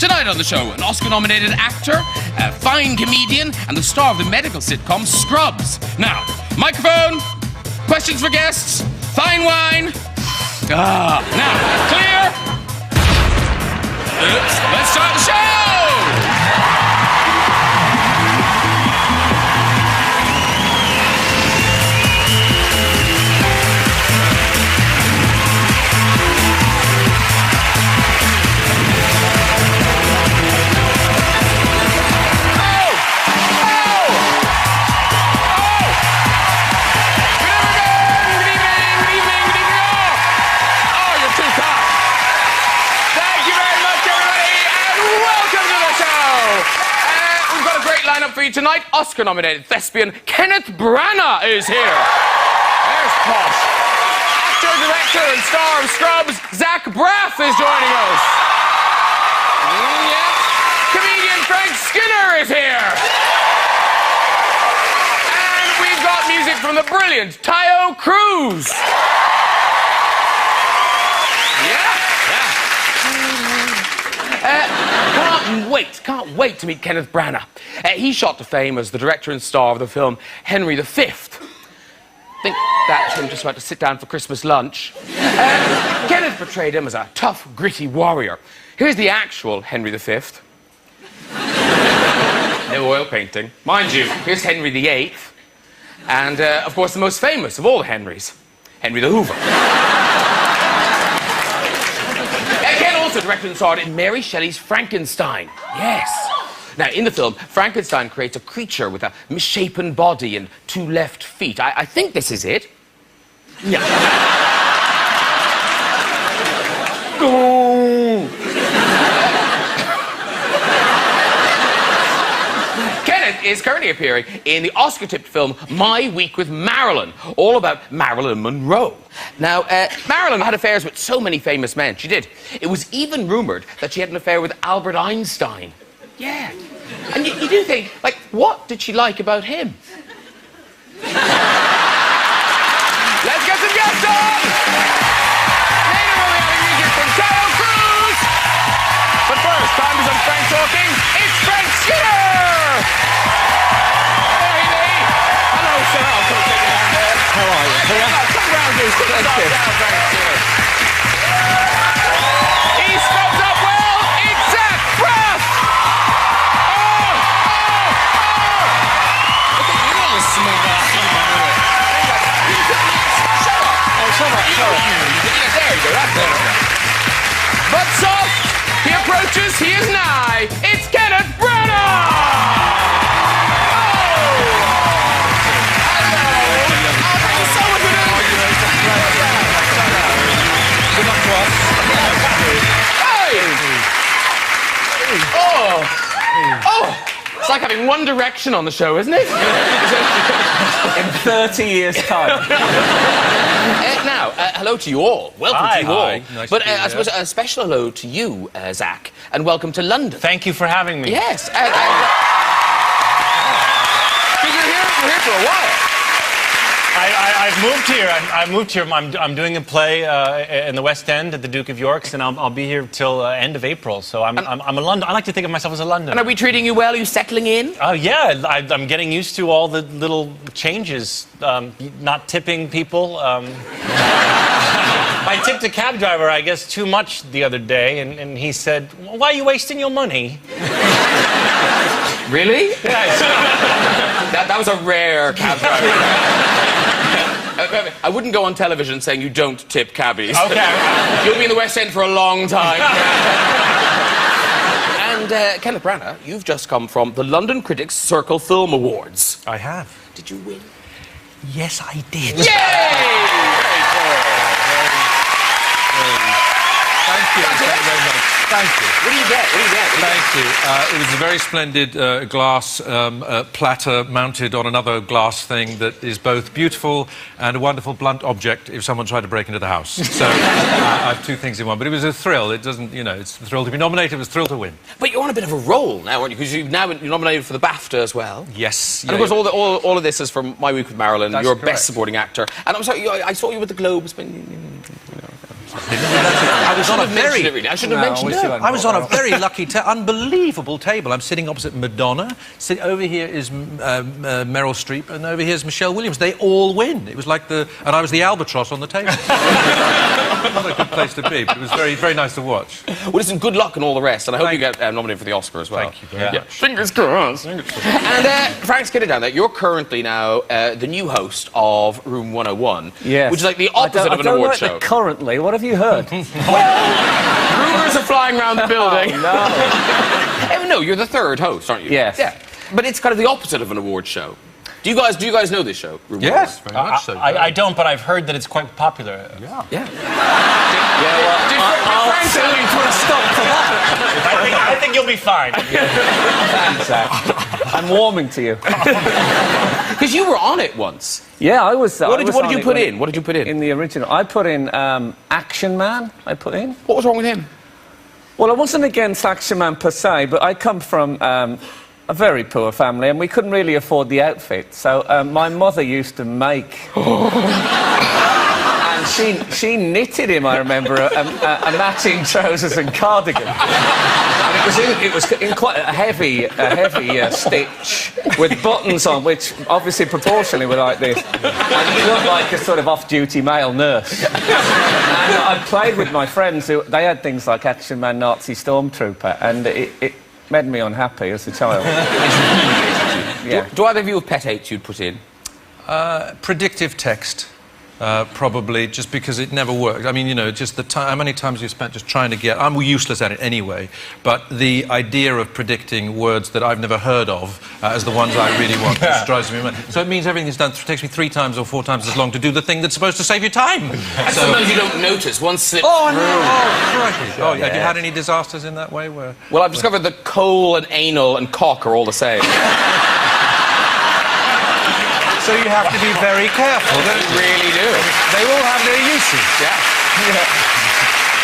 Tonight on the show, an Oscar-nominated actor, a fine comedian, and the star of the medical sitcom Scrubs. Now, microphone, questions for guests, fine wine. Now, clear. Let's start the show! For you tonight, Oscar-nominated thespian Kenneth Branagh is here. There's posh. Actor, director, and star of Scrubs, Braff is joining us. Yeah. Comedian Frank Skinner is here. And we've got music from the brilliant Taio Cruz. Can't wait to meet Kenneth Branagh. He shot to fame as the director and star of the film Henry V. Think that's him just about to sit down for Christmas lunch. Kenneth portrayed him as a tough, gritty warrior. Here's the actual Henry V. No oil painting. Mind you, here's Henry VIII. And, of course, the most famous of all the Henrys, Henry the Hoover. Also directed and starred in Mary Shelley's Frankenstein. Yes. Now, in the film, Frankenstein creates a creature with a misshapen body and 2 left feet. I think this is it. Yeah. Kenneth is currently appearing in the Oscar-tipped film My Week with Marilyn, all about Marilyn Monroe. Now, Marilyn had affairs with so many famous men. She did. It was even rumoured that she had an affair with Albert Einstein. Yeah. And you do think, like, what did she like about him? Let's get some guests on! Later we'll be having music from Taio Cruz! But first, time for some Frank talking. It's Frank Skinner! Hello, sir. I'll come take you down there. How are you? Come round, dude. Sit down, Frank Skinner. He scrubs up well. It's Braff! But soft, he approaches, he is nigh. It's Kenneth Branagh! Thank you so much for doing Good luck to us. It's like having One Direction on the show, isn't it? In 30 years' time. Now, hello to you all. Welcome to you all. Nice but to be I suppose a special hello to you, Zach, and welcome to London. Thank you for having me. Yes. You're here for a while. I've moved here. I moved here. I'm doing a play in the West End at the Duke of York's, and I'll be here till end of April. So I'm a London. I like to think of myself as a Londoner. And are we treating you well? Are you settling in? Oh yeah, I'm getting used to all the little changes. Not tipping people. I tipped a cab driver, I guess, too much the other day, and he said, "Why are you wasting your money?" Really? Yeah. That was a rare cab driver. I wouldn't go on television saying you don't tip cabbies. Okay. You'll be in the West End for a long time. And Kenneth Branagh, you've just come from the London Critics Circle Film Awards. I have. Did you win? Yes, I did. Yay! Thank you very much. Thank you. What do you get? Thank you. It was a very splendid glass platter mounted on another glass thing that is both beautiful and a wonderful blunt object if someone tried to break into the house. So I have 2 things in one. But it was a thrill. It doesn't, you know, it's a thrill to be nominated. It was a thrill to win. But you're on a bit of a roll now, aren't you? Because you're nominated for the BAFTA as well. Yes. And of course, all of this is from My Week with Marilyn. That's You're correct. Best Supporting Actor. And I'm sorry, I saw you with the Globes. But, I was on a very... I shouldn't have mentioned it. I was on a very lucky, unbelievable table. I'm sitting opposite Madonna. Over here is Meryl Streep, and over here is Michelle Williams. They all win. It was like the... And I was the albatross on the table. Not a good place to be, but it was very, very nice to watch. Well, listen, good luck and all the rest, and I hope you get nominated for the Oscar as well. Thank you very much. Fingers crossed. And Frank's getting down there. You're currently now the new host of Room 101, yes. which is like the opposite of an award show. Currently, what have you heard? Rumours are flying around the building. Oh, no. No, you're the third host, aren't you? Yes. Yeah. But it's kind of the opposite of an award show. Do you guys know this show? Room Yes, very much so. I don't, but I've heard that it's quite popular. Yeah. Yeah. I'll certainly put a stop to that. I think you'll be fine. Thanks, Zach. I'm warming to you. Because you were on it once. Yeah, I was. What did you put in? What did you put in? In the original, I put in Action Man. I put in. What was wrong with him? Well, I wasn't against Action Man per se, but I come from a very poor family, and we couldn't really afford the outfit. So my mother used to make. And she knitted him, I remember, a matching trousers and cardigan. And it was in quite a heavy stitch with buttons on, which obviously proportionally were like this. And he looked like a sort of off-duty male nurse. And I played with my friends who they had things like Action Man, Nazi Stormtrooper, and it made me unhappy as a child. Yeah. Do either of you have pet hates you'd put in? Predictive text. Probably, just because it never worked. I mean, you know, just the time, how many times you spent just trying to get... I'm useless at it anyway, but the idea of predicting words that I've never heard of as the ones I really want just drives me mad. So it means everything is done. It takes me 3 times or 4 times as long to do the thing that's supposed to save you time. And sometimes you don't notice. One slips through. Crikey. Oh, have you had any disasters in that way? Where... Well, I've discovered that coal and anal and cock are all the same. So you have to be very careful. They really do. They all have their uses. Yeah.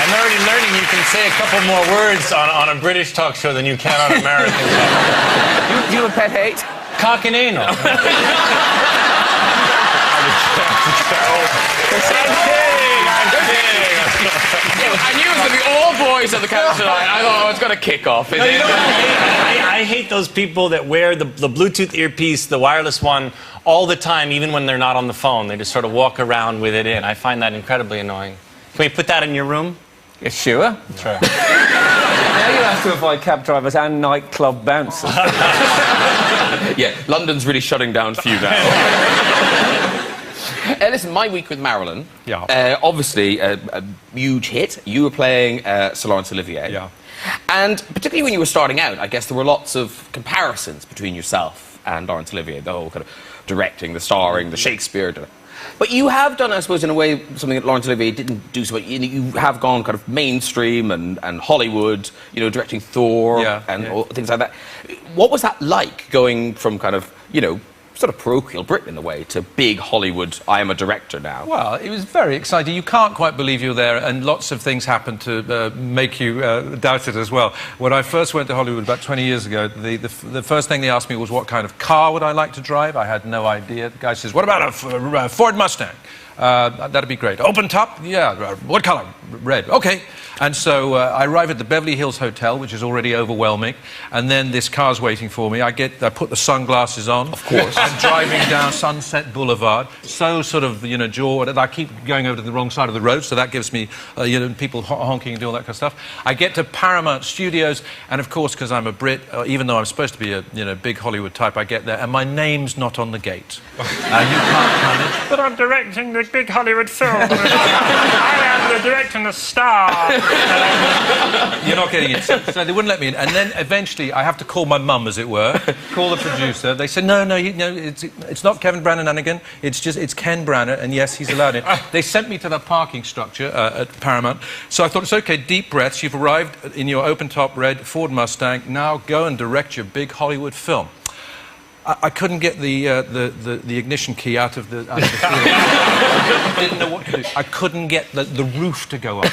I'm already learning you can say a couple more words on a British talk show than you can on American talk show. Do you have a pet hate? Cock and anal. I'm kidding. I knew it was going to be all boys at the couch tonight. I thought, it's going to kick off. No, you know what I hate those people that wear the Bluetooth earpiece, the wireless one, all the time, even when they're not on the phone. They just sort of walk around with it in. I find that incredibly annoying. Can we put that in your room? Yeah, sure. Sure. Now you have to avoid cab drivers and nightclub bouncers. Yeah, London's really shutting down for you now. Listen, My Week with Marilyn. Yeah. Obviously, a huge hit. You were playing Sir Laurence Olivier. Yeah. And particularly when you were starting out, I guess there were lots of comparisons between yourself and Laurence Olivier, the whole kind of directing, the starring, the Shakespeare. But you have done, I suppose, in a way, something that Laurence Olivier didn't do so much. You have gone kind of mainstream and Hollywood, you know, directing Thor and all, things like that. What was that like, going from kind of, you know, sort of parochial Britain in a way to big Hollywood, I am a director now? Well, it was very exciting. You can't quite believe you're there, and lots of things happen to make you doubt it as well. When I first went to Hollywood about 20 years ago, the first thing they asked me was what kind of car would I like to drive. I had no idea. The guy says, what about a Ford Mustang? That'd be great. Open top? Yeah. What colour? Red. Okay. And so I arrive at the Beverly Hills Hotel, which is already overwhelming, and then this car's waiting for me. I put the sunglasses on. Of course. I'm driving down Sunset Boulevard, so sort of, you know, I keep going over to the wrong side of the road, so that gives me, you know, people honking and doing all that kind of stuff. I get to Paramount Studios, and of course, because I'm a Brit, even though I'm supposed to be a, you know, big Hollywood type, I get there, and my name's not on the gate. You can't come in. But I'm directing the big Hollywood film. I am the director and the star. You're not getting it. So they wouldn't let me in. And then eventually I have to call my mum, as it were, call the producer. They said, no, it's not Kevin Branagh, it's Ken Branagh, and yes, he's allowed in. They sent me to the parking structure at Paramount. So I thought, it's okay, deep breaths. You've arrived in your open-top red Ford Mustang. Now go and direct your big Hollywood film. I couldn't get the ignition key out of the field. I didn't know what to do. I couldn't get the roof to go up.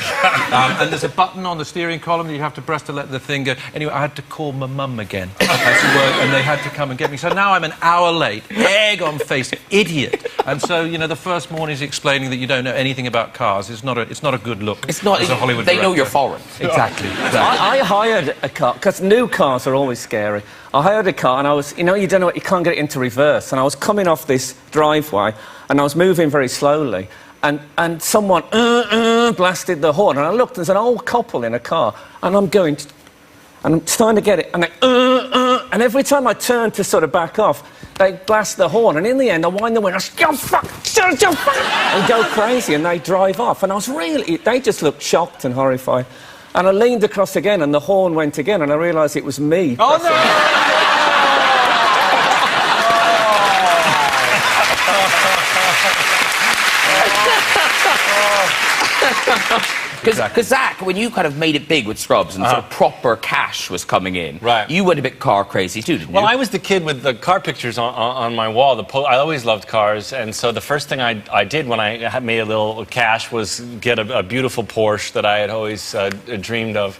And there's a button on the steering column that you have to press to let the thing go. Anyway, I had to call my mum again, and they had to come and get me. So now I'm an hour late, egg on face, idiot. And so, you know, the first morning is explaining that you don't know anything about cars. It's not a good look. It's not. As a Hollywood They know director. you're foreign. Exactly. I hired a car, because new cars are always scary. I hired a car, and I was, you know, you don't know what, you can't get it into reverse. And I was coming off this driveway, and I was moving very slowly, and someone blasted the horn. And I looked, and there's an old couple in a car, and I'm going, and I'm trying to get it, and they, and every time I turn to sort of back off, they blast the horn, and in the end, I wind the window, and go crazy, and they drive off. And I was really, they just looked shocked and horrified. And I leaned across again, and the horn went again, and I realised it was me. Oh, no! Because Zach, when you kind of made it big with Scrubs and sort of proper cash was coming in, Right. you went a bit car crazy too, didn't you? Well, I was the kid with the car pictures on my wall. I always loved cars, and so the first thing I did when I had made a little cash was get a beautiful Porsche that I had always dreamed of.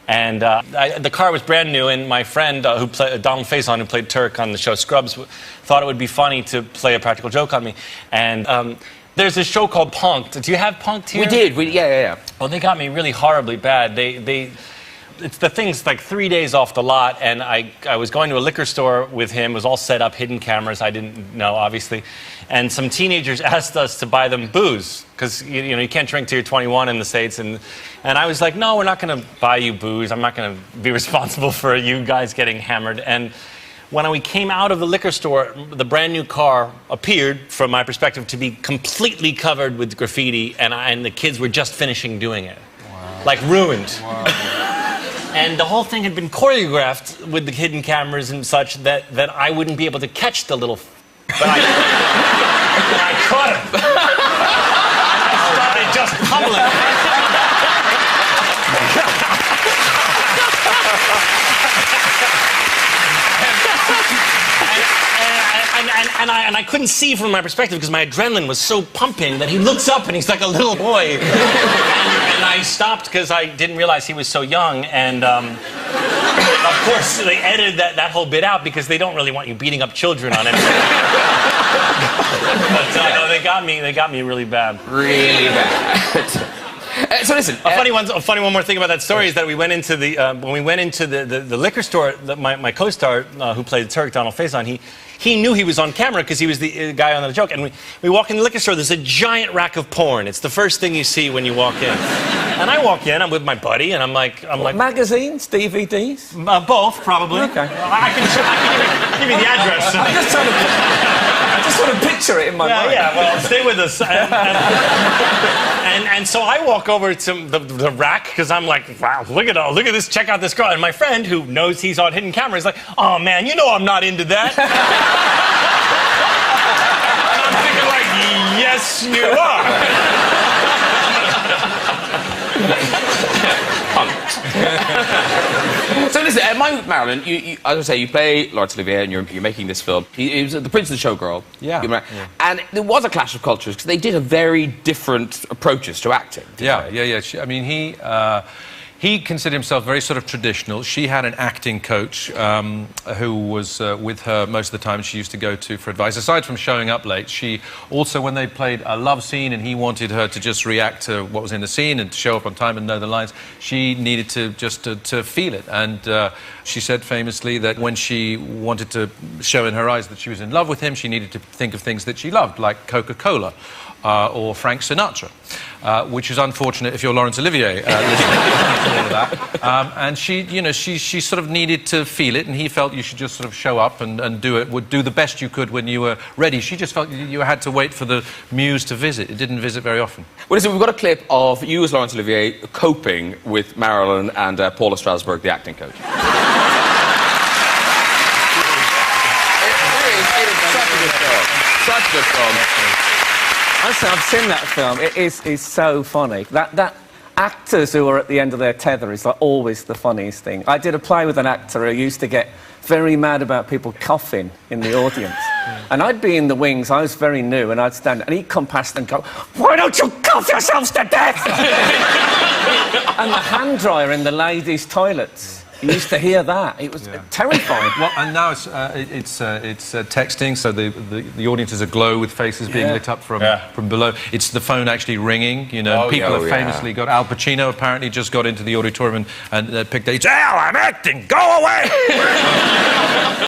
And the car was brand new, and my friend, Donald Faison, who played Turk on the show Scrubs, thought it would be funny to play a practical joke on me. And there's a show called Punk'd. Do you have Punk'd here? We did. Yeah. Well, they got me really horribly bad. It's the thing's like 3 days off the lot, and I was going to a liquor store with him. It was all set up, hidden cameras. I didn't know, obviously. And some teenagers asked us to buy them booze, because you know you can't drink till you're 21 in the States. And I was like, no, we're not going to buy you booze. I'm not going to be responsible for you guys getting hammered. And when we came out of the liquor store, the brand new car appeared, from my perspective, to be completely covered with graffiti, and the kids were just finishing doing it. Wow. Like ruined. Wow. And the whole thing had been choreographed with the hidden cameras and such that I wouldn't be able to catch the little... But I caught him. I started just pummeling. And I couldn't see from my perspective because my adrenaline was so pumping that he looks up and he's like a little boy. and I stopped because I didn't realize he was so young. And of course, they edited that whole bit out because they don't really want you beating up children on it. But no, they got me really bad. Really bad. So listen, a funny one more thing about that story is that we went into when we went into the liquor store. My co-star who played Turk, Donald Faison, he knew he was on camera because he was the guy on the joke. And we walk in the liquor store. There's a giant rack of porn. It's the first thing you see when you walk in. And I walk in. I'm with my buddy, and I'm like magazines, DVDs, both probably. Okay. I can give you the address. I just want to picture it in my mind. Yeah, well, stay with us. And so I walk over to the rack because I'm like, wow, look at this, check out this girl. And my friend, who knows he's on hidden camera, is like, oh man, you know I'm not into that. And I'm thinking like, yes, you are. So listen, My Week Marilyn, as I say, you play Laurence Olivier and you're making this film. He was the Prince of the Showgirl. Yeah. And there was a clash of cultures because they did a very different approaches to acting. Yeah. I mean, he considered himself very sort of traditional. She had an acting coach who was with her most of the time. She used to go to for advice. Aside from showing up late, she also, when they played a love scene and he wanted her to just react to what was in the scene and to show up on time and know the lines, she needed to just to feel it. And she said famously that when she wanted to show in her eyes that she was in love with him, she needed to think of things that she loved, like Coca-Cola. Or Frank Sinatra, which is unfortunate if you're Laurence Olivier listening to all of that. And she sort of needed to feel it, and he felt you should just sort of show up and do it, would do the best you could when you were ready. She just felt you had to wait for the muse to visit. It didn't visit very often. Well, listen, we've got a clip of you as Laurence Olivier coping with Marilyn and Paula Strasberg, the acting coach. It is such a good film. Such a good film. I've seen that film. It is so funny. That actors who are at the end of their tether is like always the funniest thing. I did a play with an actor who used to get very mad about people coughing in the audience. And I'd be in the wings, I was very new, and I'd stand, and he'd come past and go, "Why don't you cough yourselves to death?" And the hand dryer in the ladies' toilets You used to hear that. It was terrifying. Well, and now it's texting, so the audience is aglow with faces being lit up from below. It's the phone actually ringing. You know, people have famously got. Al Pacino apparently just got into the auditorium and picked a. Al, I'm acting. Go away.